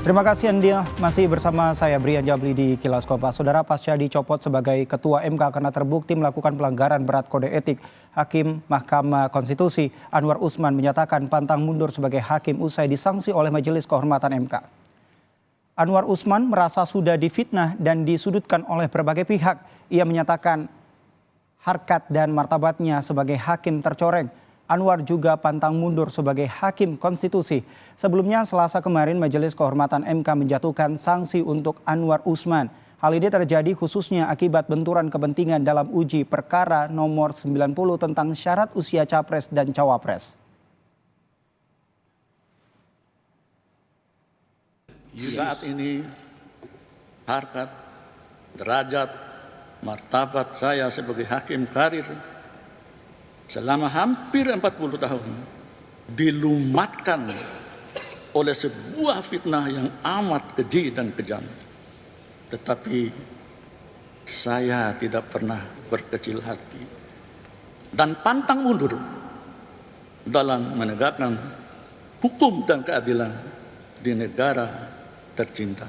Terima kasih Anda masih bersama saya Brian Jabli di Kilas Kompas. Saudara, pasca dicopot sebagai Ketua MK karena terbukti melakukan pelanggaran berat kode etik, Hakim Mahkamah Konstitusi Anwar Usman menyatakan pantang mundur sebagai hakim usai disanksi oleh Majelis Kehormatan MK. Anwar Usman merasa sudah difitnah dan disudutkan oleh berbagai pihak. Ia menyatakan harkat dan martabatnya sebagai hakim tercoreng. Anwar juga pantang mundur sebagai hakim konstitusi. Sebelumnya Selasa kemarin Majelis Kehormatan MK menjatuhkan sanksi untuk Anwar Usman. Hal ini terjadi khususnya akibat benturan kepentingan dalam uji perkara nomor 90 tentang syarat usia capres dan cawapres. Saat ini harkat, derajat, martabat saya sebagai hakim karir selama hampir 40 tahun dilumatkan oleh sebuah fitnah yang amat keji dan kejam. Tetapi saya tidak pernah berkecil hati dan pantang mundur dalam menegakkan hukum dan keadilan di negara tercinta.